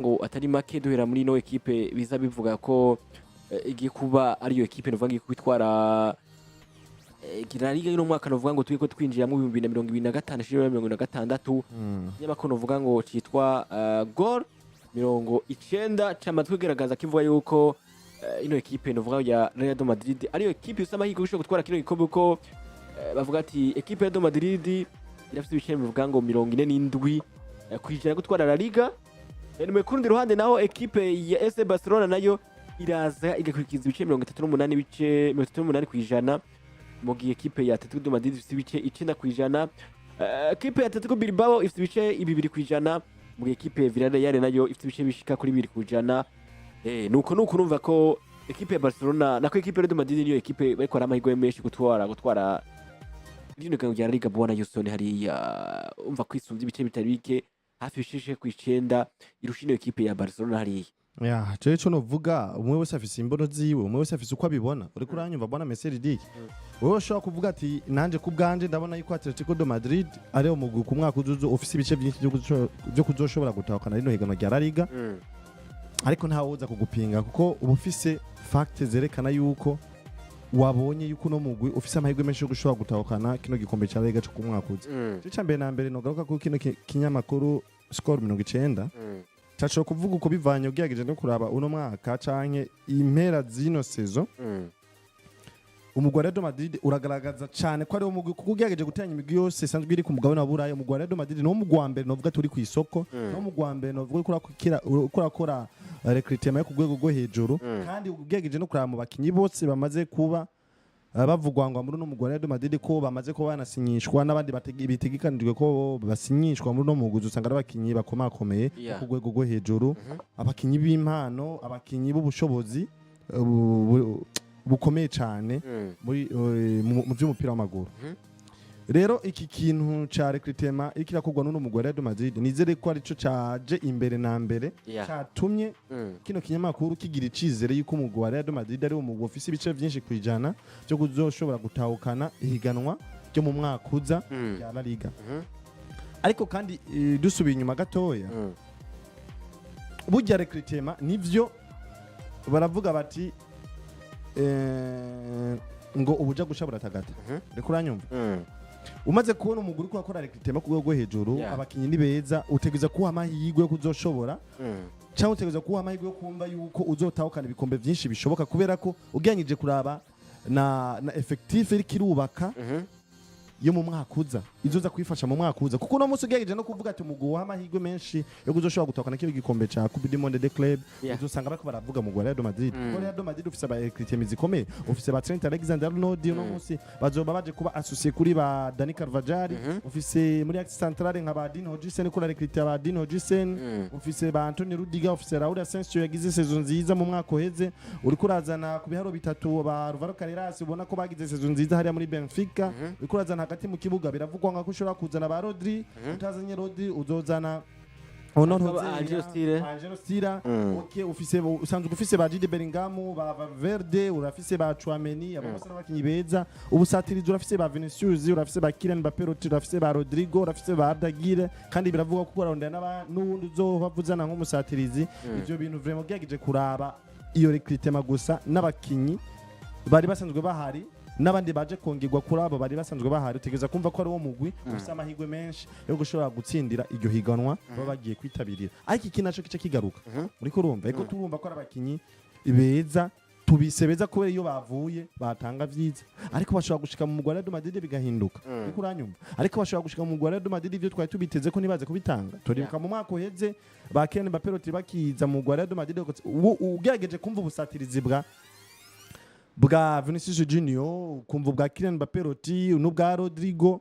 ngo atari make duhera muri no equipe biza bivuga ko igiye kuba ari yo equipe novuga ngo kwitwara Laliga y'ino mwaka novuga ngo twiko twinjira mu 2025 shiro 2026 nyamako novuga ngo citwa Gol 90 camatwe geragaza kivuga yuko ino equipe novuga ya Real Madrid ari yo equipe usama hiko gushobora gutwara kino gikombe ko bavuga ati equipe ya Madrid irafite ibice bivuga ngo 47 kwijana gutwara Laliga. Ni kurundi ruhande naho equipe ya FC Barcelona nayo iraza igakurikiza ibice 38 bice 38 kwijana mu gihe equipe ya Atletico Madrid ifite ibice 9 kwijana. Equipe ya Atletico Bilbao ifite ibice 2 kwijana mu gihe equipe ya Villarreal nayo ifite ibice bishika kuri 2 kwijana. Nuko urumva ko equipe ya Barcelona nako equipe ya Real Madrid niyo equipe bariko aramahirwe menshi gutwara rino gango ya Liga bwana Houston hariya umva kwisumvya ibice bitari bike hafi bishishe kwicenda irushino equipe ya Barcelona hariya. Ya, cyo novuga umwe wese afise imbono ziwe, umwe wese afise uko abibona. Uri kuranyumva bwana Mercedes. Wowe ushobora kuvuga ati nanje kubganje ndabona yuko Atletico de Madrid ari umugwi ku mwaka uzuzo ofisi ibice byinshi byo kuzoshobora gutahukana rino higanwa rya Laliga. Ariko nta woza kugupinga kuko ubufise fact zerekana yuko wabonye yuko no mugwi ufise amahirwe menshi yo gushobora gutahukana kino gikombe cya Laliga cyo ku mwaka uzi. Cyo mbere na mbere no garuka ku kino kinyamakuru score 90 tacho kuvuga uko bivanye ugiyageje no kuraba uno mwaka canke impera zino sezo. Umugwi wa Real Madrid uragaragaza cyane ko ari umugwi kuko ugiyageje gutanya imigwi yose sanzwe iri ku mugabane wa Burayi. Umugwi wa Real Madrid no mugwi wa mbere novuga turi ku isoko no mugwi wa mbere novuga ko urakora recruitment yo ku rwego rwo hejuru kandi ugiyageje no kuraba mu bakinyi bose bamaze kuba bavugwa ngo muri no mugwi wa Real Madrid ko bamaze ko banasinyishwa n'abandi bitegekanijwe ko basinyishwa muri no mugwi usanga ari abakinyi bakomakomeye ku rwego rwo hejuru, abakinyi b'impano, abakinyi b'ubushobozi bukomeye cyane mu by'umupira w'amaguru. Rero iki kintu ca recruitment ikirakorwa n'uno mugwi wa Real Madrid nizere ko ari cyo caje imbere na mbere catumye kino kinyamakuru kigira icizere yuko umugwi wa Real Madrid ari umugwi ufise ibice byinshi kwijana byo kuzoshobora gutahukana ihiganwa ryo mu mwaka uza ya Laliga. Ariko kandi dusubiye inyuma gatoya burya recruitment nivyo baravuga bati ngo ubuja gushabura tagata. Reko uranyumva umaze kubona umuguri ko akora recruitment ku rwego hejuru abakinyi ni beza utegeza kuha amahirwe yo kuzoshobora cyangwa utegeza kuha amahirwe yo kumva yuko uzotahukana ibikombe byinshi bishoboka kubera ko uganyije kuraba na effective iri kirubaka yo mu mwaka uza izoza kwifasha mu mwaka uza kuko no munsi ugejeje no kuvuga ati umugwi wa amahirwe menshi yo kuzoshobora gutahukana kino gikombe ca Coupe du Monde des Clubs uzosanga bariko baravuga mu Real Madrid. Real Madrid ufise aba recruitment zikomeye, ufise ba Trent Alexander-Arnold no munsi bazoba baje kuba associé kuri ba Dani Carvajal, ufise muri axe centrale nka ba Dino Hodgson ko recruiter ba Dino Hodgson, ufise ba Anthony Rudiger, ufise Raúl Asensio yagize saison nziza mu mwaka uheze, uri kurazana ku biharo bitatu ba Alvaro Carreras ubona ko bagize saison nziza hariya muri Benfica, uri kurazana hagati mu kibuga biravugwa ngo ushobora kuzana ba Rodri, utazanye Rodri uzozana Angelo Stira. Okay, usanzwe ufise ba Jude Bellingham, ba Verde, urafise ba Chouameni, abo bose n'abakinyi beza. Ubusatirizi urafise ba Vinicius, urafise ba Kylian Mbappé, urafise ba Rodrigo, urafise ba Ardagire, kandi biravuga ko urarondera n'ubundi uzovavuzana nk'umusatirizi. Ivyo bintu vraiment byagije kuraba iyo recruitment gusa n'abakinyi bari basanzwe bahari n'abandi baje kongirwa kuri abo bari basanzwe bahari utegeza kumva ko ari wo mugwi ufite amahirwe menshi yo gushobora gutsindira iryo higanwa baba bagiye kwitabirira. Ariko iki naco kice kigaruka muri kurumva eko turumva ko ari abakinyi beza tubisebeza kubera iyo bavuye batanga vyiza ariko bashobora gushika mu mugwi wa Real Madrid bigahinduka ariko uranyumva ariko bashobora gushika mu mugwi wa Real Madrid ivyo twari tubiteze ko nibaze kubitanga turibuka mu mwaka uheze ba Kylian Mbappé bakiza mu mugwi wa Real Madrid ugerageje kumva ubusatirizi bwa Vinicius Junior kumva bwa Kylian Mbappé n'ubwa Rodrigo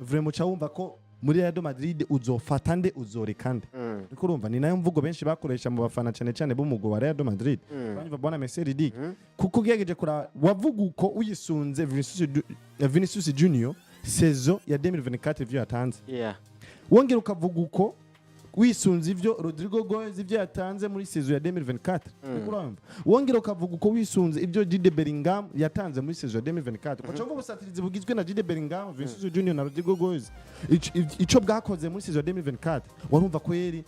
vraiment cyawumva ko muri Real Madrid uzofata nde uzoreka nde ariko urumva ni nayo mvugo benshi bakoresha mu bafana cyane b'umugwi wa Real Madrid banyumva bona Mercedes kuko ugejeje kura wavuga uko uyisunze Vinicius Junior saison ya 2024 vyo yatanze wongera ukavuga uko wisunze ivyo Rodrigo Goes ivyo yatanze muri saison ya 2024 urumva wongera ukavuga uko wisunze ivyo Jude Bellingham yatanze muri saison ya 2024 kwa cyangwa ubusatirizi bugizwe na Jude Bellingham, Vinicius Junior na Rodrigo Goes ico bwakoze muri saison ya 2024 warumva ko yeri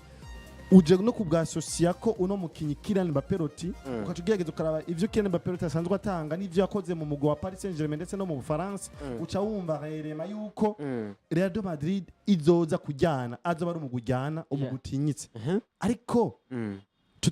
uje no kubwasosiya ko uno mukinyi Kylian Mbappé Roti ukacugerageza ukaraba ivyo Kylian Mbappé Roti asanzwe atanga n'ivyo yakoze mu mugwi wa Paris Saint-Germain ndetse no mu Bufaransa uca wumva rerema yuko Real de Madrid izoza kujyana azoba ari umugujyana umugutinyitse ariko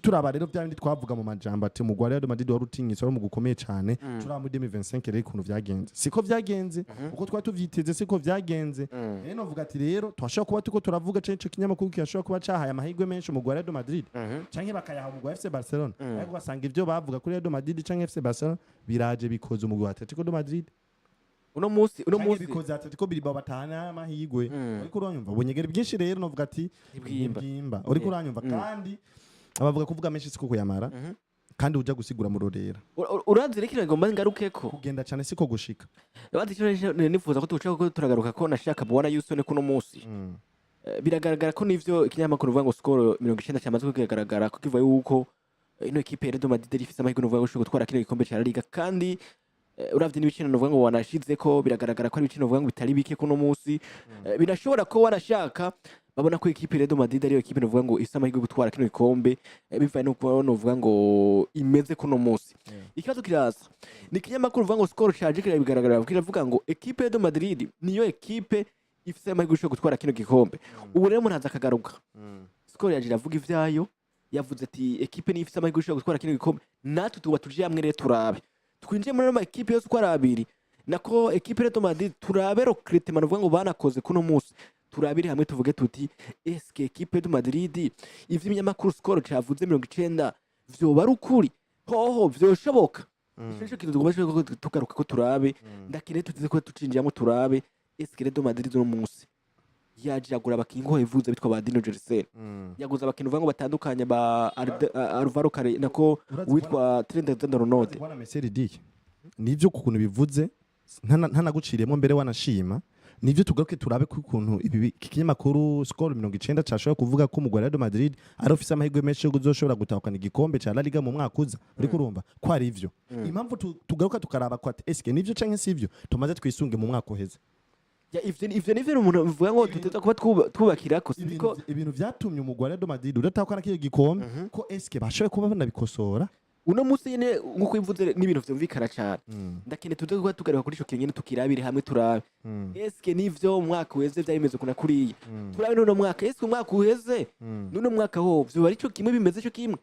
turaba rero byandi twavuga mu majambo ati umugwi wa Real de Madrid wari utinyitse wari umugukomeye cyane turaba muri 2025 rero ikuntu vyagenze siko vyagenze uko twari tuvyiteze siko vyagenze rero novuga ati rero twashaka kuba tuko turavuga cyo kinyamakuru kiyashobora kuba cahaye amahirwe menshi umugwi wa Real de Madrid canke bakayaha umugwi wa FC Barcelona ariko basanga ivyo bavuga kuri Real de Madrid canke FC Barcelona biraje bikoze umugwi wa Atletico de Madrid uno munsi bikoze Atletico Bilbao batana amahirwe ariko uranyumva bunyegera byinshi rero novuga ati bwimba uriko uranyumva kandi abavuga kuvuga menshi siko kuyamara kandi uja gusigura mu rorera uranzi reka ngomba ngarukeko kugenda cyane siko gushika abandi cyo nifuza ko tuca ko turagaruka ko nashaka mubona yusone kuno munsi biragaragara ko nivyo ikinyamakuru uvuga ngo score 90 cyamaze kugaragara ko kivuye yuko ino equipe ya Real Madrid ifise amahirwe no vuga ngo gutwara kino gikombe cya Laliga kandi uravye n'ibiciro no vuga ngo wanashize ko biragaragara ko ari ibiciro vuga ngo bitari bike kuno munsi birashobora ko wanashaka babona ko equipe Real Madrid ariyo equipe novuga ngo isa amahirwe gutwara kino gikombe bivaye no kuvuga ngo imeze kuno munsi ikibazo kiraza ni kinyamakuru uvuga ngo score charge kirabigaragara kiravuga ngo equipe Real Madrid niyo equipe ifise amahirwe yo gutwara kino gikombe ubu rero muraza akagaruka score yaje iravuga ivyayo yavuze ati equipe ni ifise amahirwe yo gutwara kino gikombe natwe tuba tuje hamwe rero turabe twinjiye muri ama equipe yose uko arabiri nako equipe Real Madrid turabe recruitment novuga ngo banakoze kuno munsi turabiri hamwe tuvuge tuti eske equipe de Madrid ivy'imyamakuru score cavuze 90 vyoba ari ukuri hoho vyoshoboka ico kintu tugomba ko tugaruka ko turabe ndakire tuzize ko tucinjiyamo turabe eske Real Madrid no munsi yaje agura abakingo ivuze bitwa ba Dino Jersey yaguza abakintu vango batandukanye ba Alvaro Kare nako witwa Trent Ronaldo wana Mercedes nivyo kukuntu bivuze ntanaguciriyemo mbere wanashima nivyo tugaruke turabe ku kuntu ibi kinyamakuru score 90 cyashobora kuvuga ko umugwi wa Real Madrid ari ofisa amahirwe menshi yo kuzoshobora gutahukana igikombe cya Laliga mu mwaka uza uri kurumva ko ari ivyo impamvu tugaruka tukaraba ko ati eske nivyo canke sivyo tumaze twisunge mu mwaka uheze ivyo nivyo umuntu bivuga ngo tuteza kuba twubakira ko siko ibintu vyatumye umugwi wa Real Madrid udatahukana kiyo gikombe ko eske bashoboye kuba banabikosora uno munsi nyene nkuko imvuze n'ibintu vyumvikana cyane ndakene tuze kuba tugaruka kuri ico kintu tukirabire hamwe turabe eske nivyo umwaka uheze vyabimeze kuna kuriya turabe none mwaka eske umwaka uheze none mwaka ho vyo bari ico kimwe bimeze ico kimwe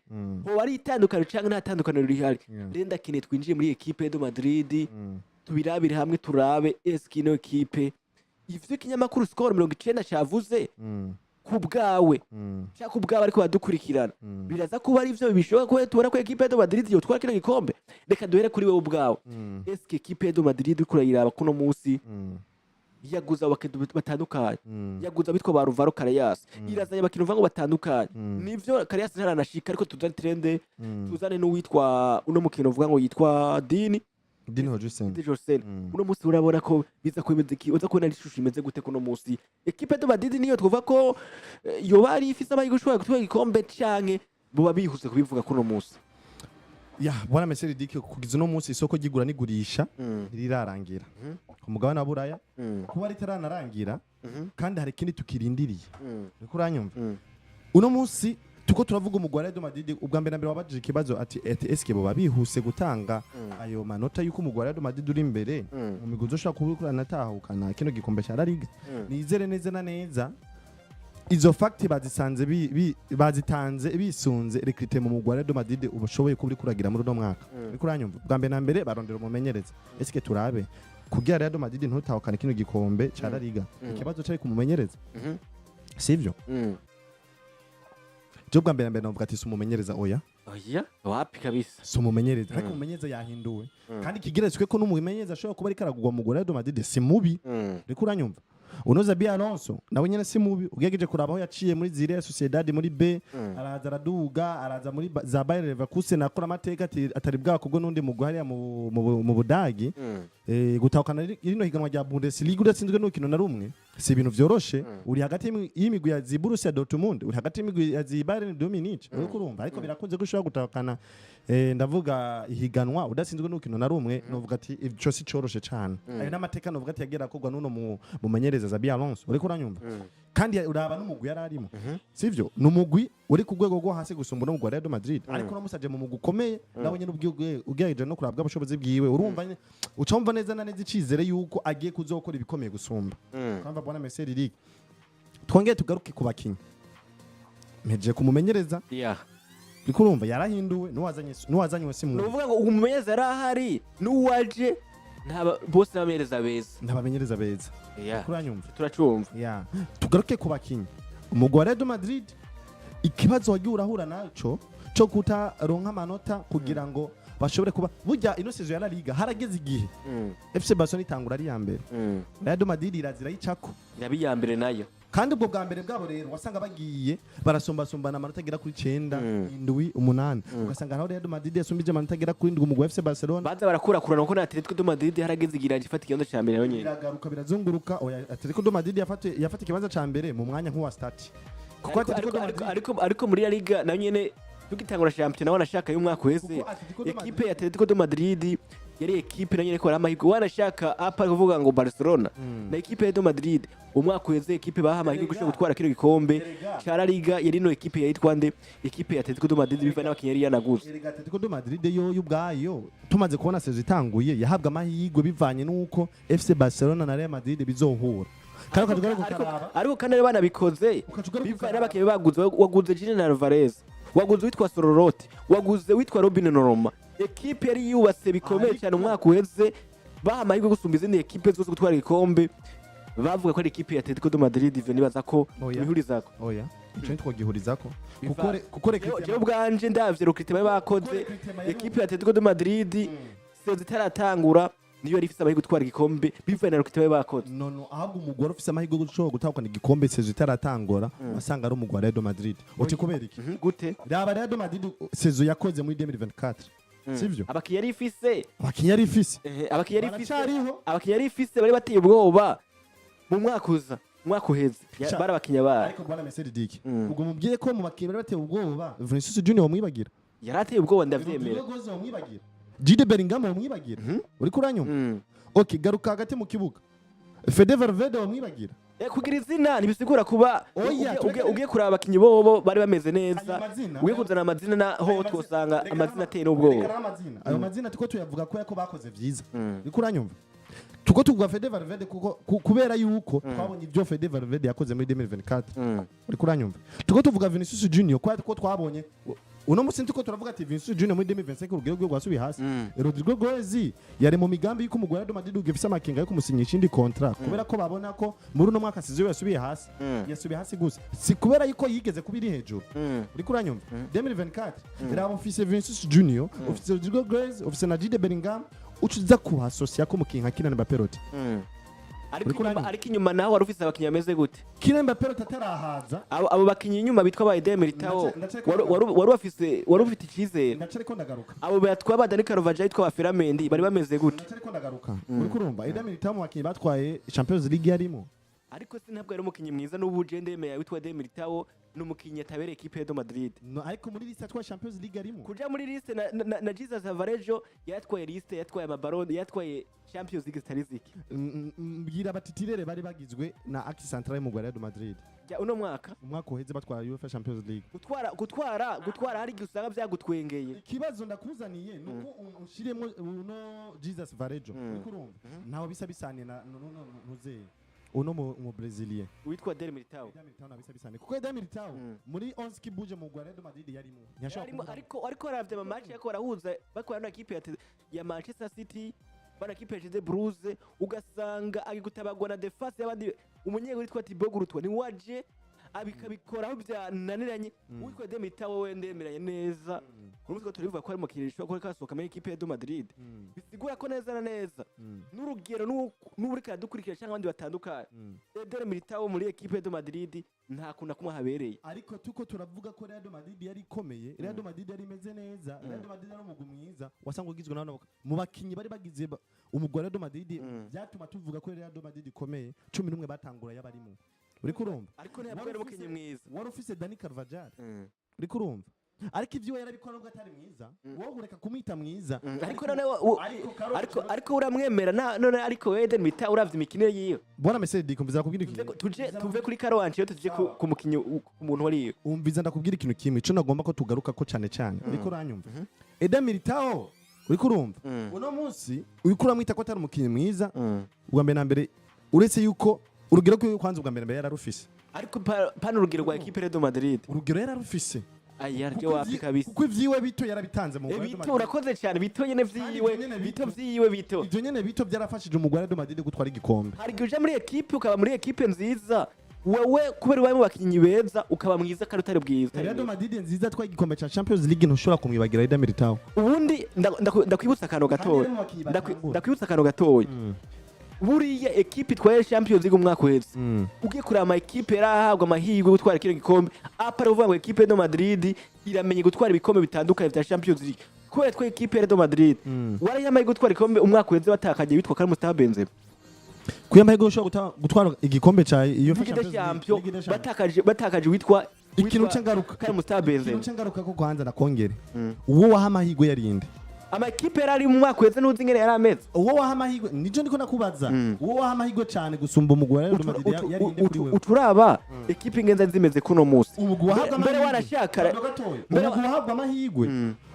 ho bari itandukano canke nta tandukaniro rihari rero ndakene twinjiye muri equipe de Madrid tubirabire hamwe turabe eske ino equipe ivyo kinyamakuru score 90 cavuze kubgawe cyako kubgawe ariko badukurikirana biraza kuba ari ivyo bishoboka ko tubona ko equipe de Madrid yo twara kino gikombe reka duhere kuri wewe ubgawe eske equipe de Madrid kurayiraba kuno munsi yaguza abakintu batandukanye yaguza bitwa ba Alvaro Carreras irazanye abakintu vango batandukanye nivyo Carreras ntaranashika ariko tuzane trende tuzane n'uwitwa uno mukino uvuga ngo yitwa Dino Joseph uno munsi urabona ko biza kwemeza iki uza kubona ishusho imeze gute kuno munsi equipe de Madrid niyo tvuga ko yo bari ifise amahirwe ushobora gutwara igikombe canke bo bihuse kubivuga kuno munsi ya bwana Mercedes kugiza no munsi isoko gigura nigurisha rirarangira ku mugabane wa Buraya kuba ritaranarangira kandi hari kindi tukirindiriye uriko uranyumva uno munsi tuko turavuga umugwi wa Real Madrid ubwa mbere wabajije ikibazo ati eske bo babihuse gutanga ayo manota yuko umugwi wa Real Madrid uri imbere mu miguzo ushaka kubikurana tahukana kino gikombe cya Laliga nizere neza na neza izo fact bazitanze bisunze recruite mu mugwi wa Real Madrid ubushoboye kuburi kuragira muri no mwaka uriko uranyumva ubwa mbere na mbere barondera umumenyereza eske turabe kugira Real Madrid ntutahukana kino gikombe cya Laliga ikibazo cyari kumumenyereza sivyo Jobwa mbere navuga ati sumumenyereza oya wapi kabisa sumumenyereza ariko umumenyereza yahinduwe kandi kigeretswe ko n'umumenyereza ashobora kuba ari karagurwa mu Real Madrid si mubi riko uranyumva unoza Bi Alonso nawe nyene si mubi ugegeje kurabaho yaciye muri Zire Sociedad muri B araza araduga araza muri za Bayer Leverkusen akora amateka atari bwakubwo n'undi mugwi hariya mu Budagi gutahukana rino higanwa rya Bundesliga udatsinzwe n'ukino na rumwe si ibintu vyoroshe uri hagati y'imigwi ya Borussia Dortmund uri hagati y'imigwi ya Bayern Munich uriko urumva ariko birakunze ko ushobora gutahukana ndavuga ihiganwa udatsinzwe n'ukino na rumwe novuga ati ico si coroshe cyane ayo n'amateka novuga ati yagera kogwa n'uno mumenyereza za Bi Alonso uriko uranyumva kandi uraba n'umugwi yararimo sivyo numugwi uri ku rwego rwo hasi gusumba no mu Real Madrid ariko namusaje mu mugwi ukomeye nawe nyene ubwiye no kurabwa abashobozi bwiwe urumva ucumva neza na neza icizere yuko agiye kuzokora ibikomeye gusumba kwamba bwana Messi League twongeye tugaruke ku bakinyi meje kumumenyereza biko urumva yarahinduwe nuwazanye wese mu nuvuga ngo umumenyereza yarahari nuwaje bose n'abamenyereza beza kuranyumva turacumva tugaruke ku bakinyi umugwi wa Real Madrid ikibazo wagiye urahura naco cyo kutaronka amanota kugira ngo bashobore kuba burya ino sezo ya Laliga harageze igihe FC Barcelona itangura ari ya mbere Real Madrid irazira yicako yabi ya mbere nayo kandi ubwo bwa mbere bwabo rero wasanga bagiye barasomba amanota agera kuri 9 indwi 8 ugasanga naho Real Madrid yasumbije amanota agera kuri 7 umugwi wa FC Barcelona baza barakurana uko na Atletico de Madrid harageze igiranje ifata ikibanza ca mbere yonyene biragaruka birazunguruka Atletico de Madrid yafata ikibanza ca mbere mu mwanya nk'uwa start ariko muri Laliga nayo nyene tugitangura champion wanashaka y'umwaka wese equipe ya Atletico de Madrid yari equipe nayo nyene ko ramahirwe wanashaka apa kuvuga ngo Barcelona na equipe ya Madrid umwaka wese equipe bahamahirwe gushaka gutwara kino gikombe cha Laliga yari no equipe yitwa nde equipe ya Atletico de Madrid biva n'abakinyeri yanaguze Atletico de Madrid yo ubwayo tumaze kubona sezo itanguye yahabwa amahirwe bivanye nuko FC Barcelona na Real Madrid bizohura ariko kandi ari bana bikoze biva n'abakinyeri baguze waguze Julian Alvarez waguze witwa Sororote waguze witwa Robin Noroma equipe yari yubatse bikomeye cyane umwaka uheze bahamahirwe gusumba izindi equipe zose gutwara igikombe bavuga ko ari equipe ya Atletico de Madrid ivyo nibaza ko bihurizako ico twogihurizako kuko je ubwanje ndavye recruitment bakoze equipe ya Atletico de Madrid seze taratangura niyo yari ifise amahirwe gutwara igikombe bivanye na recruitment bakoze no ahubwo umugore ufise amahirwe gushobora gutahukana igikombe seze taratangura wasanga ari umugwi wa Real Madrid uti kubera iki gute raba Real Madrid sezo yakoze muri 2024 sivyo abakinyari ifise abakinyari ifise bari bateye ubwoba mu mwaka uheze barabakinya bara ariko bwana Messi League ubwo mubwiye ko mu bakinnyi bari bateye ubwoba Vinicius Junior wamwibagira yarateye ubwoba ndavyemera Jude Bellingham wamwibagira uri kuranyuma okay garuka hagati mu kibuga Fede Valverde wamwibagira kugira izina ntibisigura kuba ugiye kuraba abakinnyi bobo bari bameze neza ugiye kuzana amazina naho twosanga amazina ateye n'ubwoba ayo mazina tuko tuyavuga ko bakoze vyiza uri kuranyumva tuko tuvuga Fede Valverde kubera yuko twabonye ibyo Fede Valverde yakoze muri 2024 uri kuranyumva tuko tuvuga Vinicius Junior ko twabonye uno musi tuko turavuga ati Vinicius Junior muri 2025 urugero rwo gwasubiye hasi Rodrigo Goezi yari mu migambi y'uko umugore wa Madrid ugifisa amakenga yo kumusinyisha indi contract kubera ko babona ko muri uno mwaka sizo yasubiye hasi gusa si kubera yuko yigeze kubiri hejuru uri kuranyumva 2024 rabo mfise Vinicius Junior ofise Rodrigo Goezi ofise na Jude Bellingham ucuza kuhasosia ko mukinka Kylian Mbappé ariko inyuma naho wari ufise abakinnyi bameze gute Kylian Mbappé atarahaza abo bakinnyi inyuma bitwa ba Eder Militao wari ufite icyizere ndacariko ndagaruka abo batwa ba Dani Carvajal yitwa ba Ferramendi bari bameze gute ndacariko ndagaruka uri kurumva Eder Militao mu bakinnyi batwaye Champions League yarimo ariko si ntabwo ari umukinnyi mwiza n'ubu Jende Meya witwa Eder Militao n'umukinnyi atabereye equipe ya Madrid ariko muri liste atwaye Champions League yarimo kuja muri liste na Jesus Alvarez yatwaye liste yatwaye amabaron yatwaye Champions League statistique mbwira batitirere bari bagizwe na Axe Central mu Real Madrid uno mwaka uheze batwara UEFA Champions League gutwara hari usanga byagutwengeye ikibazo ndakuzaniye nuko ushiremo uno Jesus Alvarez kurumva naho bisa bisaniye na ntuzeye uno mu Brazilien witwa Eder Militao na bisa bisaniye kuko Eder Militao muri 11 kibuje mu Real Madrid yarimo ariko aravye ama match yako arahuza bakora na equipe ya Manchester City bana equipe ya Bruce ugasanga agigutabagwa na defense y'abandi umunyego witwa Thibaut Courtois ni waje abikabikoraho byananiranye witwa Eder Militao wendemeranye neza urumva turivuga ko ari mu kirisho ko kasohoka muri equipe ya Madrid bisigura ko neza na neza n'urugero n'uri kadukurikira cyangwa abandi batandukanye Eder Militao muri equipe ya Madrid nta kuna kumwe habereye ariko tuko turavuga ko Real Madrid yari ikomeye Real Madrid yari imeze neza Real Madrid ari umugwi mwiza wasanga ugizwe n'abana mu bakinyi bari bagize umugwi wa Real Madrid byatuma tuvuga ko Real Madrid ikomeye 11 batangura y'abarimo uri kurumva ariko ntabwo ari umukinyi mwiza wari ufise Dani Carvajal uri kurumva ariko ivyo yarabikora nubwo atari mwiza wowe ureka kumwita mwiza ariko none ariko uramwemera none ariko Eden Mita uravye imikino yiyo bona message dikumbiza kubwira ikintu tuve kuri Karo wanje tuje ku mukinyo umuntu wariyo umbiza ndakubwira ikintu kimwe ico nagomba ko tugaruka ko cyane ariko uranyumva Eden Militao uriko urumva uno munsi uriko uramwita ko atari umukinyi mwiza ubwa mbere na mbere uretse yuko urugero ko kwanza ubwa mbere yararufise ariko pana urugero rwa equipe Real Madrid urugero yararufise ayaryo wapi kabisa kuko ivyiwe bito yarabitanze mu Real Madrid urakoze cyane bito nyene vyiwe bito ivyo nyene bito byarafashije umugwa Real Madrid gutwara igikombe hari guje muri equipe ukaba muri equipe nziza wewe kubera wawe mu bakinyi beza ukaba mwiza kandi utari bwiza Real Madrid nziza twa igikombe cha Champions League ntushobora kumwibagira Eden Militao ubundi ndakwibutsa kano gatoya ndakwibutsa kano gatoya buriya equipe twaye Champions League umwaka uheze ugiye kuri ama equipe yarahabwa amahirwe gutwara kino gikombe apara uvuga ngo equipe de Madrid iramenye gutwara ibikombe bitandukanye vya Champions League kubera twa equipe de Madrid warayamaye gutwara igikombe umwaka uheze batakaje bitwa Kawe Benzema kuyamahirwe ushobora gutwara igikombe cha iyo Champions batakaje witwa ikintu cy'ingaruka Kawe Benzema ikintu cy'ingaruka ko kwanza nakongere uwo wahamahirwe yarinde ama equipe yari mu mwaka weze nuzi ngene yari ameze uwo wahamahirwe nijo ndiko nakubaza uwo wahamahirwe cyane gusumba umugwa Real Madrid yarinde kuri wewe uturaba equipe ingenza zimeze kuno musi mbere warashaka mbere wahabwa amahirwe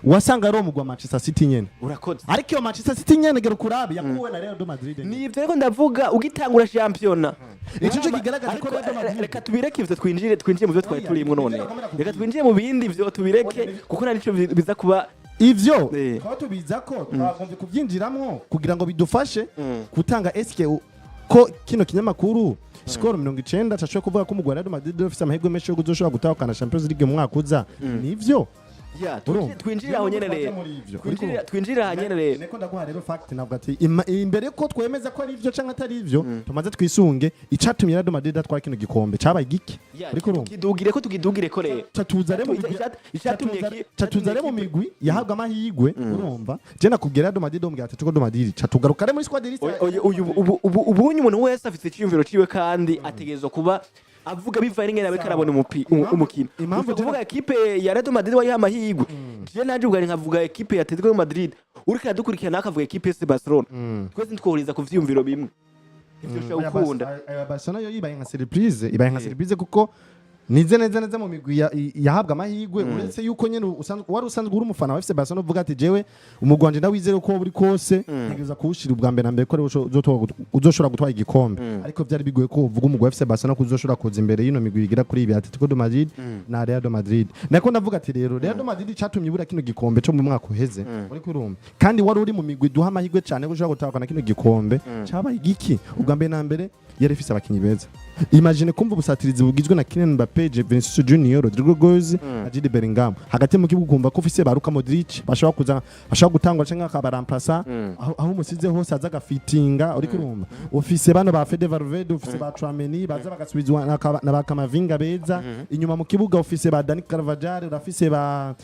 wasanga ari umugwa Manchester City nyene urakoze ariko iyo Manchester City nyene gero kurabe yakuwe na Real Madrid nivyo reko ndavuga ugitangura championa ico cyo kigaragaza ko Real Madrid reka tubireke ivyo twinjire mu byo twari turimo none reka twinjire mu bindi vyo tubireke kuko nanico biza kuba ivyo kwa tubiza ko twagomvye kuvyinjiramwo kugira ngo bidufashe gutanga SK ko kino kinyamakuru score 90 cashobora kuvuga ko umugwa Real Madrid ufite amahirwe menshi yo kuzoshobora gutahukana Champions League mu mwaka uza nivyo twinjira aho nyene rero twinjira aho nyene rero neko ndaguha rero fact nabwo ati imbere ko twemeza ko ari ivyo canke atari ivyo tumaze twisunge icatumye Real Madrid atwara kino gikombe cabaye igiki ariko tukidugire ko rero catuzare mu migwi yahabwa amahirwe urumva je nakubwira Real Madrid ombwa ati tuko Madrid catugaruka muri squad list ubunye umuntu wese afite icyumviro ciwe kandi ategerezwa kuba avuga bivaye n'ingene abe karabona umukino impamvu tuvuga equipe ya Real Madrid wayiha amahirwe je naje ubwo nkavuga equipe ya Atletico Madrid uriko yadukurikirana akavuga equipe ya Barcelona twese ntwohuriza ku vyumviro bimwe ivyo ushaka gukunda Barcelona yo ibaye nka surprise kuko nize neza mu migwi yahabwa amahirwe uretse yuko nyene wari usanzwe uri umufana wa FC Barcelona uvuga ati jewe umugwanje ndawizere ko buri kose ntegeza kuwushira ubwa mbere na mbere ko uzoshobora gutwara igikombe ariko byari bigoye ko uvuga umugwi wa FC Barcelona kuzoshobora kuza imbere y'ino migwi igira kuri ibi Atletico Madrid na Real Madrid nako ndavuga ati rero Real Madrid catumye ibura kino gikombe cyo mu mwaka uheze uri kurumva kandi wari uri mu migwi duha amahirwe cyane gushobora gutahukana kino gikombe cabaye igiki ubwa mbere na mbere yari ifise abakinyi beza imagine kumva ubusatirizi bugizwe na Kylian Mbappé, Vinicius Junior, Rodrigo Goes na Jude Bellingham hagati mu kibuga kumva ko ufise baruka Modric bashobora gutangwa canke akabaramplasa aho umusize hose aza gafitinga uri kurumva ufise bano ba Fede Valverde ufise ba Tchouaméni baza bagasubizwa na ba Kamavinga beza inyuma mu kibuga ufise ba Dani Carvajal urafise ba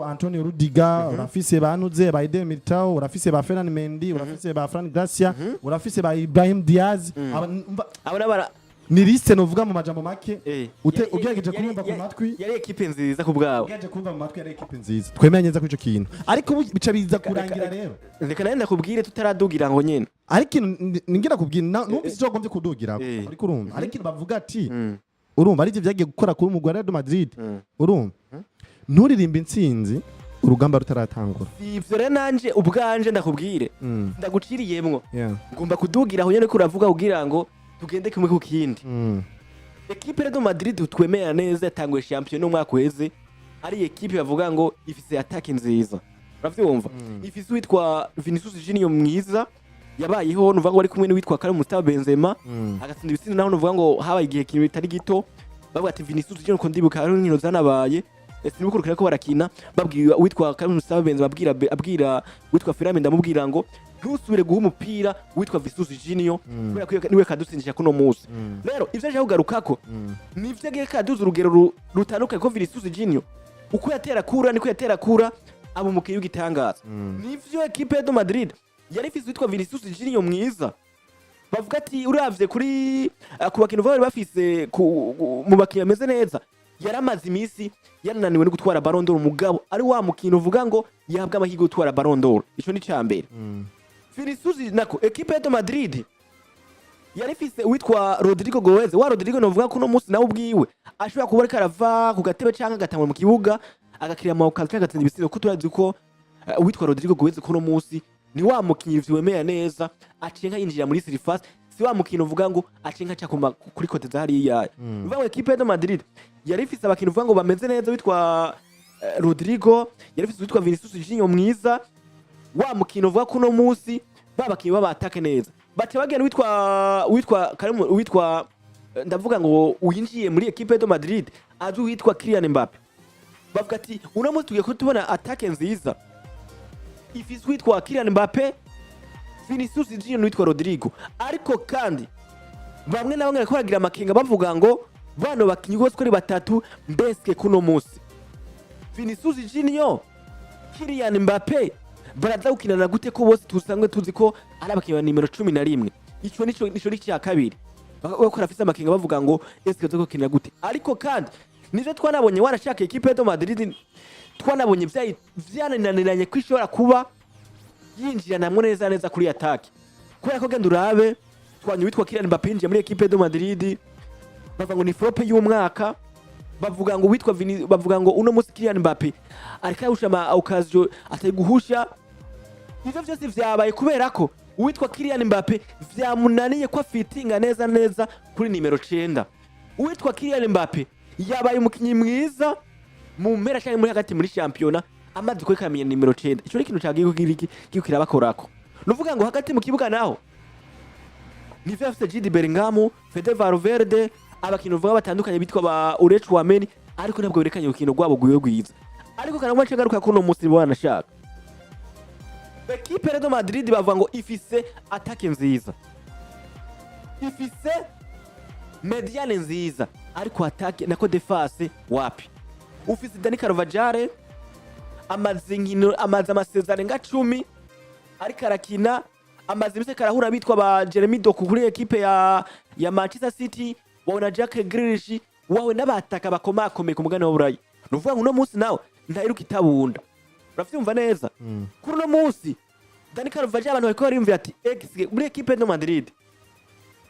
Antonio Rudiger urafise ba Nuze ba Eden Militao urafise ba Ferland Mendy urafise ba Fran Garcia urafise ba Ibrahim Diaz abana ni liste novuga mu majambo make ugejeje kumva ku matwi yari equipe nziza ku bwabo ugejeje kumva mu matwi yari equipe nziza twemeranye neza ko ico kintu ariko bica biza kurangira rero reka nenda kubwire tutaradugira ngo nyene ariko ningira kubwira numvise cyo gombye kudugira ariko urumva ariko bavuga ati urumva ari byo byagiye gukora kuri umugwa Real Madrid urumva nturirimba intsinzi urugamba rutaratangura ivyo rero nanje ubwanje ndakubwire ndaguciriyemwo ngomba kudugira aho nyene ko uravuga kugira ngo tugende kumwe ku kindi equipe Real Madrid twemera neza yatanguye champion no mwaka uheze ari equipe bavuga ngo ifise attaque nziza uravyumva ifise witwa Vinicius Junior mwiza yabayeho nuvuga ngo ari kumwe n'uwitwa Kawe Benzema agatsinda ibitsindi naho nuvuga ngo habaye igihe kintu bitari gito bavuga ati Vinicius Junior ko ndibuka ari nkino zanabaye sinibukurukira ko barakina babwira witwa Kawe Benzema abwira witwa Ferland ndamubwira ngo ntusubire guha umupira witwa Vinicius Junior kubera ko niwe kadutsindisha kuno munsi rero ivyo aje kugarukako nivyo agiye kaduza urugero rutandukanye ko Vinicius Junior uko yatera kura niko yatera kura abo mukiye ugitangaza nivyo equipe ya Madrid yari ifise witwa Vinicius Junior mwiza bavuga ati uravye kuri ku bakintu bari bafise mu bakiye ameze neza yaramaze imisi yananiwe no gutwara Ballon d'Or mugabo ari wa mukino uvuga ngo yahabwa amahirwe gutwara Ballon d'Or ico ni cyambere Vinicius nako equipe de Madrid yarifise witwa Rodrigo Goez wa Rodrigo novuga ko no musi nawe ubwiwe ashobora kuba karava ku gatebe canka gatangwa mu kibuga agakiriya amawukazi agatsinda ibisigo ko turazi ko witwa Rodrigo Goez ko no musi ni wa mukinyi vyemeye neza acenka yinjira muri surface si wa mukino uvuga ngo acenka cyakoma kuri kote zahari yayo uvuga ngo equipe de Madrid yarifise abakino uvuga ngo bameze neza witwa Rodrigo yarifise witwa Vinicius Junior mwiza wa mukino uvuga ko no musi babakiye babatake neza bate bagenda witwa ndavuga ngo uyinjiye muri equipe de Madrid azi witwa Kylian Mbappe bavuga ati uno musi tugiye ko tubona attaque nziza ifise witwa Kylian Mbappe Vinicius Junior witwa Rodrigo ariko kandi bamwe na bamwe ariko bagira amakenga bavuga ngo bano bakinyi bose kuri batatu mbeske kuno musi Vinicius Junior Kylian Mbappe baraza gukinana gute ko bose tusangwe tuzi ko ari abakinyi ba nimero 11 ico nico cya kabiri bakora afise amakenga bavuga ngo eske zo gukinana gute ariko kandi nizo twanabonye warashaka equipe de Madrid twanabonye vyananiranye kwishora kuba yinjira namwe neza kuri attaque kubera ko genda urabe twanye witwa Kylian Mbappe yinjiye muri equipe de Madrid bavuga ngo ni flop y'umwaka bavuga ngo witwa bavuga ngo uno musi Kylian Mbappe ariko yahusha ama occasion atari guhusha ivyo vyose vyabaye kubera ko witwa Kylian Mbappe vyamunaniye ko afitinga neza kuri nimero 9 witwa Kylian Mbappe yabaye umukinyi mwiza mu mpera cyane muri hagati muri championnat amaze ko kamenya nimero 9 ico ni kintu cyagiye kirabakorako nuvuga ngo hagati mu kibuga naho ni FC Jude Bellingham Fede Valverde abakintu vuga batandukanye bitwa ba Uzotwara ariko ntabwo berekanye ukino gwabo gwiza ariko kana mwace garuka kuno musi bwana shaka equipe de Madrid bavuga ngo ifise attaque nziza ifise mediane nziza ariko attaque nako defense wapi ufise Dani Carvajal amaze amasezerano nga 10 ariko arakina amaze imise karahura bitwa ba Jeremy Doku kuri equipe ya Manchester City wabona Jack Grealish wawe n'abataka bakomakomeye ku mugana w'Uburayi nuvuga ngo uno musi nawe ndaheruka itabunda uravyumva neza kuri uno musi Dani Carvajal abantu bariko barimvira ati muri equipe de Madrid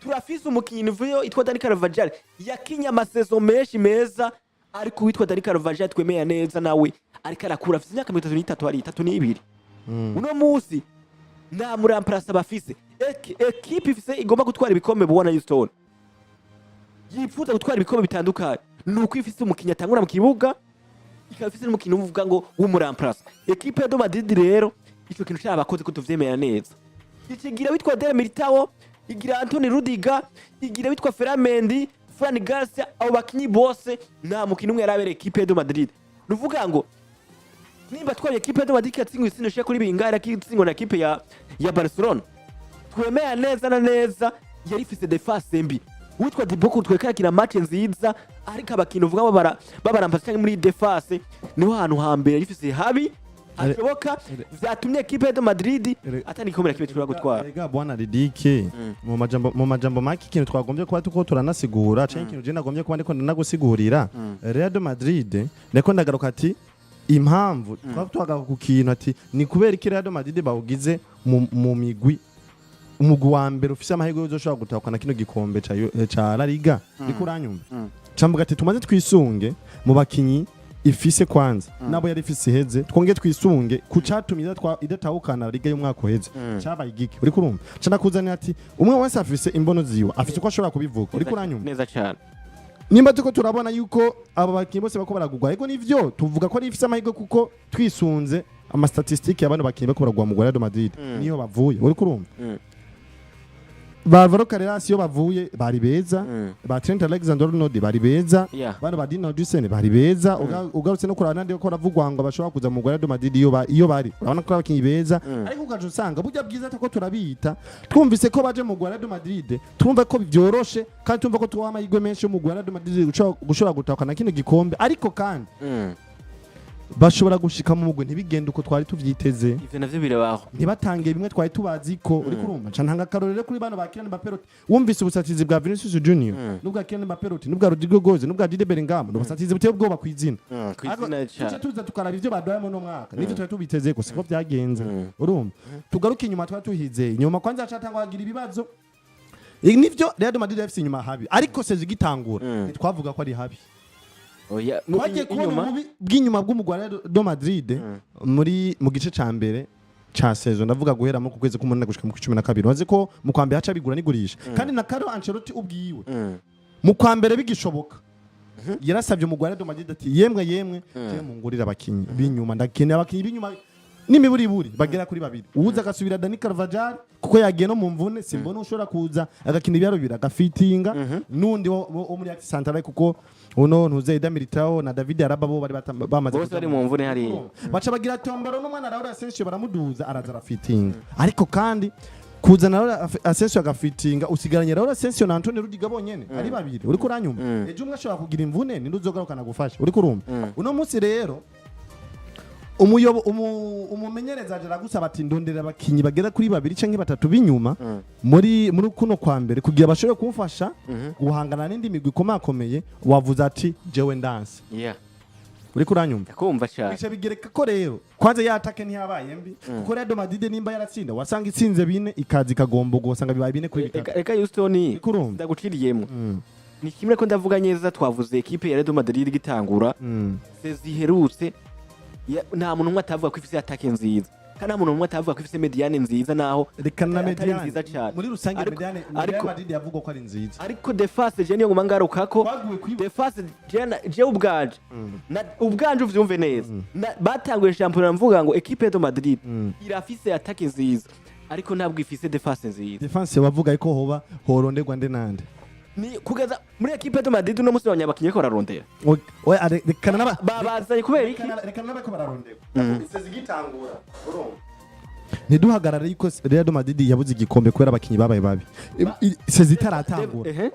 turafise umukinyi vuyo itwa Dani Carvajal yakinya amasezo menshi meza ariko witwa Dani Carvajal twemeye neza nawe ariko arakura afise imyaka 33 ari 32 uno musi nta muramplasa bafise equipe ifise igomba gutwara ibikombe bubona Houston yifuza gutwara ibikombe bitandukanye nuko ifise umukinya atangura mu kibuga ikafise n'umukinya uvuga ngo w'umuramplasa equipe de Madrid rero ico kintu cy'abakoze ko tuvyemera neza ikigira witwa Del Militao igira Anthony Rudiger igira witwa Ferramendi Fran Garcia abo bakinyi bose nta mukino umwe yarabere equipe de Madrid nuvuga ngo nimba twaye equipe de Madrid yatsinwe isinoshe kuri bingara kitsingo na equipe ya Barcelona twemera neza na neza yari ifise defense mbi witwa Diboko twekara kina match nziza ariko abakintu uvuga babarampasa muri defense niho hantu hambere ifise habi ashoboka vyatumye equipe de Madrid atani komera kibe turi gutwara ega bwana Ridike mu majambo make ikintu twagombye kuba tuko turanasigura cyane ikintu je nagombye kuba ndiko nagusigurira Real de Madrid ndeko ndagaruka ati impamvu twatwaga ku kintu ati ni kubera iki Real de Madrid bawugize mu migwi umugwi wa mbere ufise amahirwe yo zoshobora gutakana kino gikombe ca Laliga rikuranyumva cambuga ati tumaze twisunge mu bakinyi ifise kwanza nabo yari ifise heze twonge twisunge ku catumye idatahukana Liga y'umwaka uheze cyabaye igiki uri kurumva cana kuzanira ati umwe wese afise imbono ziwe afise uko ashobora kubivuga uri kuranyumva neza cyane nimba tuko turabona yuko aba bakinyi bose bako baragugwa ariko nivyo tuvuga ko ari ifise amahirwe kuko twisunze ama statistique y'abantu bakinyi bako baragwa mu Real de Madrid niyo bavuye uri kurumva Bavaro Carreras yo bavuye bari beza ba Trent Alexander-Arnold bari beza bano ba Dino Dusen bari beza ugarutse no kurana ndi ko ravugwa ngo bashobora kuza mu Real de Madrid iyo bari urabona ko abakinyi beza ariko ukaje usanga burya bwiza tako turabita twumvise ko baje mu Real de Madrid twumva ko byoroshe kandi twumva ko tuwa amahirwe menshi mu Real de Madrid gushobora gutakana kino gikombe ariko kandi bashobora gushika mu mugwi ntibigende uko twari tuvyiteze ivyo navyo birabaho ntibatangiye bimwe twari tubazi ko uri kurumva ca ntanga karorero kuri bano ba Kylian Mbappé wumvise ubusatizi bwa Vinicius Junior n'ubwa Kylian Mbappé n'ubwa Rodrigo Goes n'ubwa Jude Bellingham n'ubusatizi buteye ubwoba kwizina kwizina tuza tukaraba ivyo baduhaye mu mwaka nivyo twari tubiteze ko siko byagenze urumva tugaruka inyuma twari tuhize inyuma kwanza acatangwa agira ibibazo nivyo Real Madrid FC inyuma habi ariko seze gitangura twavuga ko ari habi oya inyuma bw'inyuma bw'umugwa do Madrid mu gice ca mbere cha saison ndavuga guhera mu kwezi k'umunani gushika mu 12 wazi ko mu kwambere haca bigura nigurisha kandi na Carlo Ancelotti ubwiwe mu kwambere bigishoboka yarasabye umugwa do Madrid ati yemwe je mungurira abakinyi b'inyuma ndakeneye abakinyi b'inyuma n'imiburiburi bagera kuri babiri uza agasubira Dani Carvajal kuko yagiye no mu mvune simbona ushobora kuza agakina ibyaro bibiri agafitinga nundi wo muri Axe Central kuko uno ntuze Militao na David Araba bo bari bamaze bose bari mu mvune hari baca bagira tombaro n'umwana Raul Asensio baramuduza araza arafitinga ariko kandi kuzana Raul Asensio agafitinga usigaranye Raul Asensio na Antonio Rudiger bonyene ari babiri uri kuranyuma ejo umwe ashobora kugira imvune ni nduzogarukana gufasha uri kurumva uno munsi rero umumenyereza aje aragusaba ati ndondera abakinyi bagera kuri babiri canke batatu b'inyuma muri kuno kwa mbere kugira bashobore kumfasha guhangana n'indi migwi ikomakomeye wavuze ati jewe ndanse uri kuranyumva ndakumva cyane bice bigereka ko rero kwanza yatake ntiyabaye mbi kuko Real Madrid nimba yaratsinda wasanga itsinze bine ikazi kagombo gusanga bibaye bine kuri bitatu reka Houston ndaguciriyemo ni kimwe ko ndavuga neza twavuze equipe ya Real Madrid gitangura seziherutse nta muntu umwe atavuga ko ifise attaque nziza kandi nta muntu umwe atavuga ko ifise mediane nziza naho reka na mediane nziza cyane muri rusange mediane Real Madrid yavuga ko ari nziza ariko defense je niyo ngoma ngarukako defense je ubwanje ubwanje uvyumve neza batanguye championnat mvuga ngo equipe de Madrid irafise attaque nziza ariko ntabwo ifise defense nziza defense bavuga ko hoba horonderwa nde nande ni kugeza muri equipe de Madrid no musi abanyabakinye ko bararondera rekana naba babazanye kubera iki rekana naba ko bararondera iseze gitangura urumva ntiduhagarare yuko Real Madrid yabuze igikombe kubera abakinyi babaye babi iseze itaratangura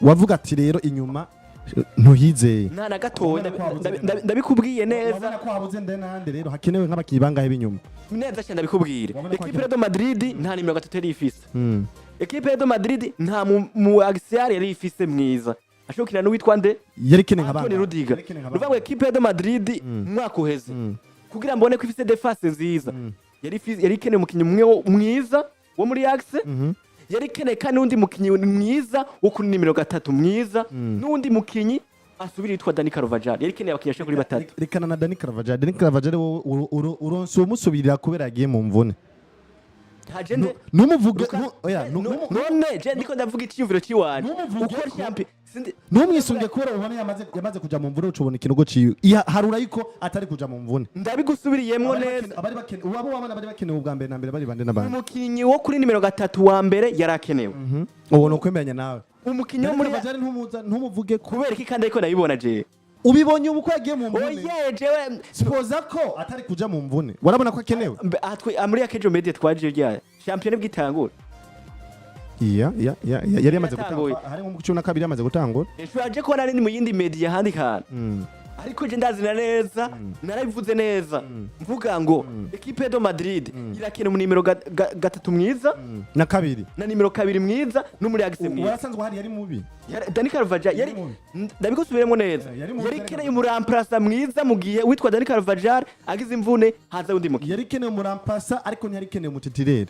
wavuga ati rero inyuma ntuhizeye nta na gatoya ndabikubwiye neza wabona ko habuze nde nande rero hakenewe nk'abakinyi bangahe b'inyuma neza cyane ndabikubwire equipe de Madrid nta nimero 3 yari ifise equipe de Madrid nta mu axial yari ifise mwiza ashokina n'uwitwa nde yari kene nk'abana Antonio Rudiger ruvuga equipe de Madrid mwaka uheze kugira mbone ko ifise defense nziza yari kene mukinyi umwe mwiza wo muri axe yari kene kandi undi mukinyi mwiza wo kuri nimero 3 mwiza n'undi mukinyi asubira yitwa Dani Carvajal yari kene abakinyashe kuri batatu rekana na Dani Carvajal uronse umusubirira kubera yagiye mu mvune numuvuge none je ndiko ndavuga icyumviro ciwanje uko champion numwisunge kubera ubone yamaze kuja mu mvune ucubona ikinogo ciwe harura yuko atari kuja mu mvune ndabigusubiriyemwo neza abari bakene uwabo wabana bari bakenewe ubwa mbere na mbere bari bande nabandi umukinyi wo kuri nimero 3 wa mbere yarakenewe ubona ukwemeranya nawe umukinyi wo muri bajari ntumuvuge kubera iki kandi ariko nabibona je ubibonye uko yagiye mu mvune oye jewe spoza ko atari kuja mu mvune warabona ko akenewe muri Akejo Media twaje rya champion bwitangura yari yamaze gutangura hari mu 12 yamaze gutangura twaje ko nari mu yindi media handi kana ariko je ndazina neza narabivuze neza mvuga ngo equipe de Madrid irakene mu nimero 3 mwiza na kabiri na nimero 2 mwiza no muri axe mwiza warasanzwe hari yari mubi Dani Carvajal yari ndabigusubiremo neza yari kene umuramplasa mwiza mugiye witwa Dani Carvajal agize imvune haza undi mukiye yari kene umuramplasa ariko ntiyari kene umutitirere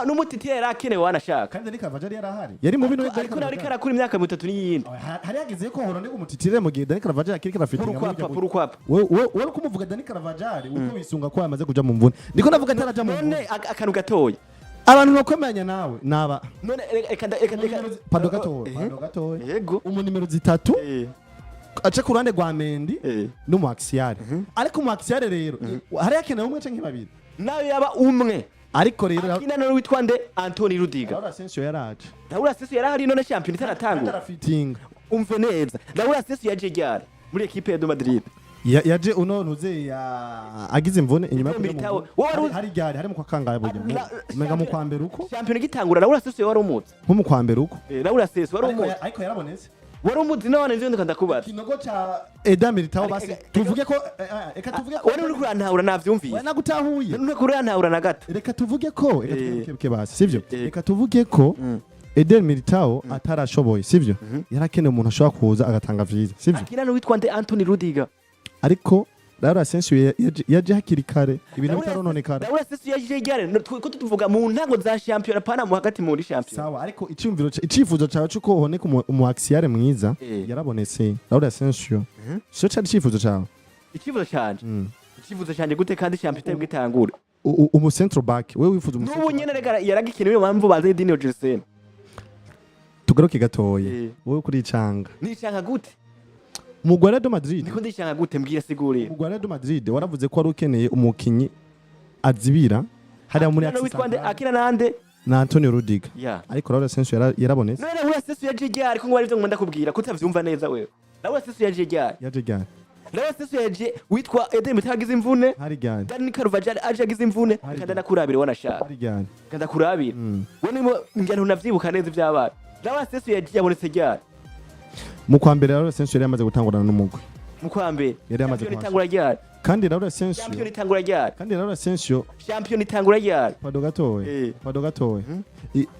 n'umutitire akenewe wanashaka kandi Dani Carvajal yarahari yari mubi no ariko nari karakura imyaka 3 n'iyindi hari yageze ko horone umutitirere mu gihe Dani Carvajal akiri karafitinga wowe kumuvuga Dani Carvajal uko wisunga ko yamaze kuja mu mvune ndiko navuga ataraja mu mvune none akantu gatoya abantu bakomanya nawe naba none reka pado gatoya yego umunimero 3 aca ku ruhande rwa Mendi no mu axial ariko mu axial rero hari yakenewe umwe canke babiri nawe yaba umwe ariko rero akina no witwa nde Antonio Rudiger Raul Asensio yaraje Raul Asensio yarahari none champion itaratangura umve neza Raul Asensio yaje ryari muri equipe ya Madrid yaje uno nuze agize imvune inyuma yo hari ryari hari mu kwa kangaye burya umenga mu kwa mbere uko champion gitangura Raul Asensio wari umutse nko mu kwa mbere uko Raul Asensio wari umutse ariko yarabonetse wari umuzi none nzi ndiko ndakubaza ikinogo ca Eder Militao basi tuvuge ko eka tuvuge ko wari uri kurantahura navyumvise wana gutahuye uri kurantahura na gato reka tuvuge ko reka basi sivyo reka tuvuge ko Eder Militao atarashoboye sivyo yarakeneye umuntu ashobora kuza agatanga vyiza sivyo akina no witwa nde Anthony Rudiger ariko Laura Asensio yaje hakiri kare ibintu bitarononekara Laura Asensio yaje gare ko tuvuga mu ntango za champion pana mu hagati muri champion sawa ariko icifuzo cawe cuko honeka umu axiare mwiza yarabonetse Laura Asensio so cyari icifuzo cawe icifuzo cyanje icifuzo cyanje gute kandi champion itari gitangura umu central back wewe wifuza umu n'ubu nyene rega yaragikiniwe mpamvu baze Dino Jersey tugaruke gatoye wewe kuri icanga ni icanga gute Mugwi wa Madrid niko ndishanga gute mbwira sigurira Mugwi wa Madrid waravuze ko ari ukeneye umukinyi azibira hariya muri akina nande na Antonio Rudiger ariko Laura Asensio yarabonetse none Laura Asensio yaje ryari ariko ngo arivyo ngomba ndakubwira kutavyumva neza wewe Laura Asensio yaje ryari Laura Asensio yaje witwa Eder Militao agize imvune hari ryari Dani Carvajal aje agize imvune kandi ndakurabira wanashaka hari ryari kandi ndakurabira wone ngene unavyibuka neza ivy'abana Laura Asensio yaje yabonetse ryari mu kwa mbere Laura Asensio yari yamaze gutangurana n'umugwi mu kwa mbere yari yamaze gutangura ryari kandi Laura Asensio champion itangura ryari kandi Laura Asensio champion itangura ryari pado gatoye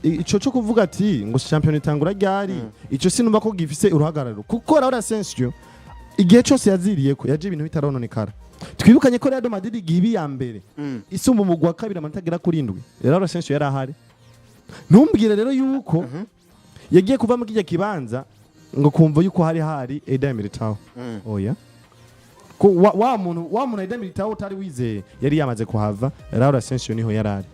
ico cyo kuvuga ati ngo champion itangura ryari ico sinumva ko gifise uruhagararo kuko Laura Asensio igihe cyose yaziriyeko yaje ibintu bitarononekara twibukanye ko Real Madrid igihe ya mbere isumba umugwi wa kabiri amanota kuri 7 Laura Asensio yari ahari ntumbwire rero yuko yagiye kuva mu kijya kibanza ngo kumva yuko hari Eder Militao oya ko wa muntu Eder Militao utari wizeye yari yamaze kuhava Laura Asensio niho yarari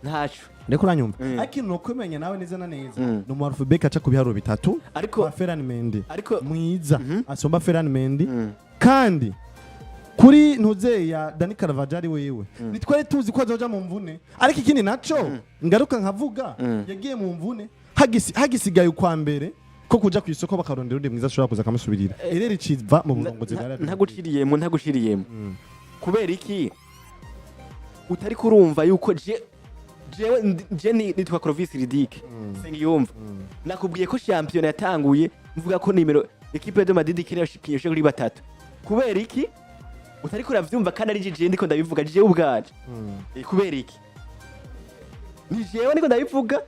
ntacu ndeko uranyumva ariko no kwemenya nawe neza na neza no mu alphabet aca ku biharuro bitatu ariko Ferran Mendy mwiza asomba Ferran Mendy kandi kuri ntuze ya Dani Carvajal wewe nitware tuzi ko azoja mu mvune ariko ikindi naco ngaruka nkavuga yagiye mu mvune hagisigaye ukwa mbere ko kuja ku isoko bakarondera undi mwiza ashobora kuza kamusubirira ereri civa mu burongozi bwa Radio ntaguciriyemo kubera iki utari kurumva yuko je nitwa Clovis Ridike sengiyumva nakubwiye ko champion yatanguye mvuga ko nimero equipe de Madrid ikeneye shikinyoshe kuri batatu kubera iki utari kuravyumva kandi ari je ndiko ndabivuga je ubwaje kubera iki ni jewe ndiko ndabivuga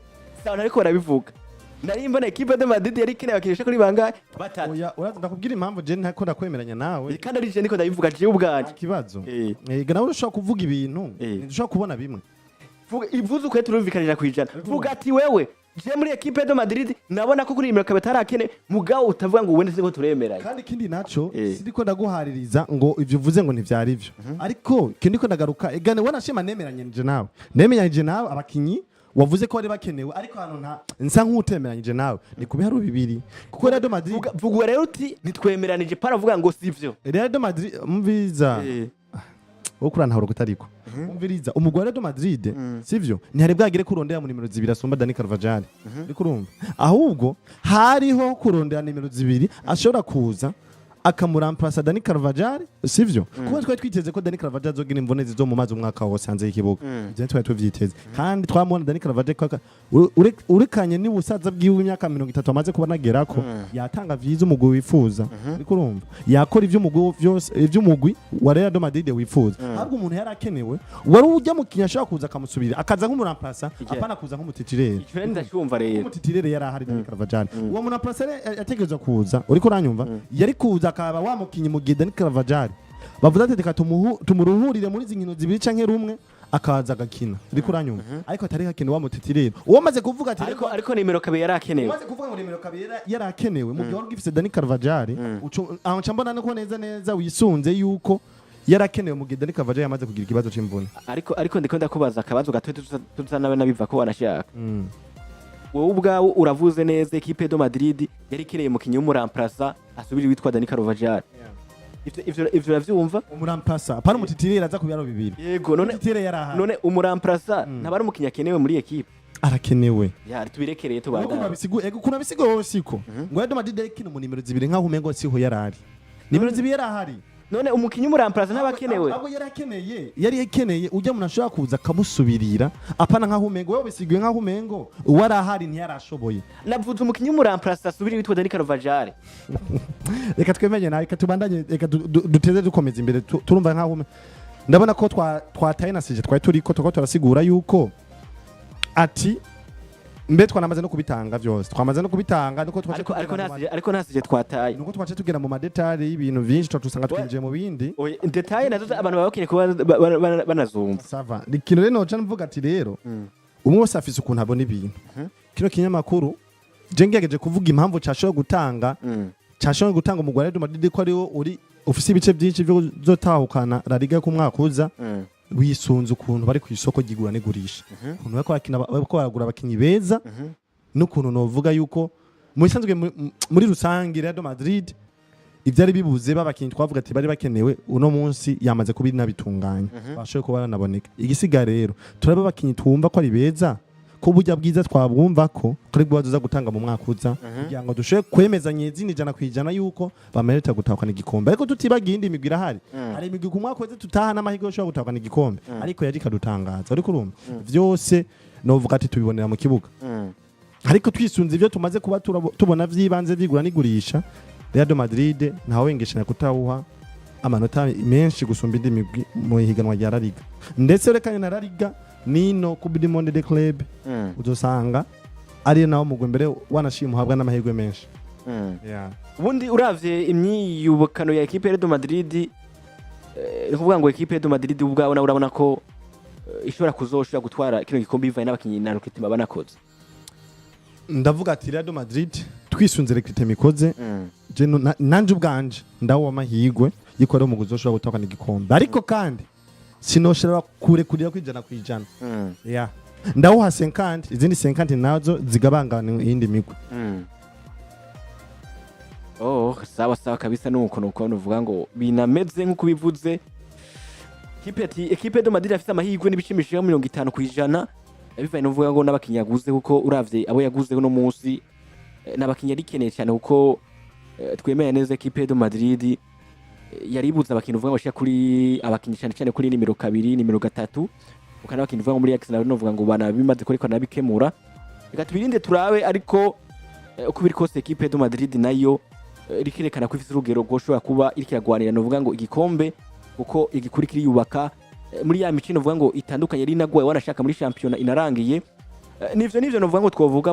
sawa nariko barabivuga nari mbona equipe de Madrid yari ikeneye bakinisha kuri bangahe batatu oya ndakubwira impamvu je ntako ndakwemeranya nawe kandi ari je ndiko ndabivuga je ubwaje kibazo nawe urashobora kuvuga ibintu ushobora kubona bimwe ivuze uko turumvikanira kwijana vuga ati wewe je muri equipe de Madrid nabona ko kuri nimero kabetara akene mugabo utavuga ngo wende siko turemeranye kandi kindi naco siriko ndaguhaririza ngo ivyo uvuze ngo ntivyari ivyo ariko kindi ko ndagaruka egane wanashima nemeranyije nawe abakinyi wavuze ko bari bakenewe ariko hano nsa nk'utemeranyije nawe ni kubiharo bibiri kuko Real Madrid vuga rero uti nitwemeranije paravuga ngo sivyo Real Madrid mviza ukurantahura kutariko umviriza umugwi wa Real Madrid sivyo ntihari bwagire kurondera mu nimero 2 asomba Dani Carvajal ariko urumva ahubwo hariho kurondera nimero 2 ashobora kuza akamuramplasa Dani Carvajal sivyo kuko twari twiteze ko Dani Carvajal azogira imvune zizo mu mazi umwaka wose hanze y'ikibuga je twari tuvyiteze kandi twamubona Dani Carvajal urekanye ni busaza bwiwe imyaka 30 amaze kuba nagerako yatanga vyiza umugwi wifuza ariko urumva yakora ivy'umugwi wa Real Madrid wifuza ahubwo umuntu yarakenewe wari ujya mu kinyashaka kuza akamusubirira akaza nk'umuramplasa apana kuza nk'umutitirere ndashumva rero umutitirere yari ahari Dani Carvajal uwo muramplasa yategerezwa kuza uriko uranyumva yari kuza akaba wamukinyi mu gihe Dani Carvajal bavuze ati reka tumuruhurire muri zinkino zibiri canke rumwe akaza agakina uriko uranyumva ariko atari hakene wamutitirira uwo maze kuvuga ati ariko nimero kabiri yarakenewe maze kuvuga ngo nimero kabiri yarakenewe mu gihe wari ugifise Dani Carvajal aho mbona nako neza wisunze yuko yarakenewe mu gihe Dani Carvajal yamaze kugira ikibazo c'imvune ariko ndiko ndakubaza akabazo gato tuzanabe nabiva ko wanashaka wowe ubwawe uravuze neza equipe de Madrid yari ikeneye umukinyi w'umuramplasa asubira witwa Dani Carvajal ivyo uravyumva umuramplasa apana umutitirira aza kubiyaro bibiri yego none umuramplasa ntabari umukinyi akenewe muri equipe arakenewe ya tubirekereye tubanda kuna bisigo siko ngo Real Madrid ikina mu nimero 2 nkaho umengo siho yarari nimero 2 yarahari none umukinyi umuramplaza n'abakenewe abo yari yakeneye ujya umuntu ashobora kuza akamusubirira apana nkaho umengo wewe bisigiwe nkaho umengo uwari ahari ntiyarashoboye navuze umukinyi umuramplaza asubiri witwa Dani Carvajal reka twemenye nawe reka tubandanye reka duteze dukomeza imbere turumva nkaho ndabona ko twataye nasije twari turiko turasigura yuko ati mbe twanamaze no kubitanga byose twamaze no kubitanga nuko ariko nasije twataye nuko twace tugera mu madetali y'ibintu byinshi twasanga twinjiye mu bindi detail nazo abantu babakeneye kuba banazumva sava ikintu rero noca mvuga ati rero umwe wese afise ukuntu abona ibintu kino kinyamakuru je ngegeje kuvuga impamvu cyashobora gutanga umugore wa Madrid ko ari wo uri ufise ibice byinshi byo zotahukana Laliga ku mwaka uza wisunze ukuntu bari ku isoko gigura n'igurisha ukuntu bako baragura abakinyi beza n'ukuntu novuga yuko mu bisanzwe muri rusangi Real Madrid ivyari bibuze babakinyi twavuga ati bari bakenewe uno munsi yamaze kuba nabitunganya bashoye kuba banaboneka igisiga rero turaba abakinyi twumva ko ari beza ko burya bwiza twabwumva ko kuri bwazo gutanga mu mwaka uza kugira ngo dushoye kwemezanye izindi jana kwijana yuko bamerita gutahukana igikombe ariko tutibagiye indi migwi irahari hari imigwi ku mwaka uza tutaha n'amahirwe yo gutahukana igikombe ariko yaje kadutangaza ariko urumva byose novuga ati tubibonera mu kibuga ariko twisunze ivyo tumaze kuba tubona vyibanze vigura n'igurisha Real Madrid ntawe wengeshanya kutawuha amanota menshi gusumba indi migwi mu higanwa rya Laliga ndetse rekanye na Laliga nino kubidi monde de club uzosanga ari nawo mugwe mbere wanashima habwa n'amahirwe menshi ubundi uravye imyiyubakano ya equipe Real Madrid kuvuga ngo equipe Real Madrid ubwawe na urabona ko ishobora kuzoshobora gutwara kino gikombe bivaye n'abakinyi na Rokitima banakoze ndavuga ati Real Madrid twisunze Rokitima ikoze je nanje ubwanje ndawo amahirwe yikora mu kuzoshobora gutwara igikombe ariko kandi sinoshobora kurira kwijana kwijana ndawuha 50 izindi 50 nazo zigabangana iyindi migwi sawa kabisa nuko nuvuga ngo binameze nkuko bivuze equipe de Madrid afite amahirwe n'ibicimishije 50% bivaye nuvuga ngo n'abakinyi yaguze kuko uravye abo yaguze no munsi n'abakinyi arikeneye cyane kuko twemeye neza equipe de Madrid yaribuza abakinyi uvuga bashya kuri abakinyi cyane kuri nimero 2 nimero 3 ukana abakinyi uvuga muri Axe navuga ngo bana bimaze kuri ko nabikemura reka tubirinde turabe ariko uko biri kose equipe de Madrid nayo rikirekana ko ifite urugero rwoshobora kuba irikiragwanira novuga ngo igikombe kuko igikurikira yubaka muri ya mikino uvuga ngo itandukanye ari nagwaye wanashaka muri championnat inarangiye nivyo novuga ngo twovuga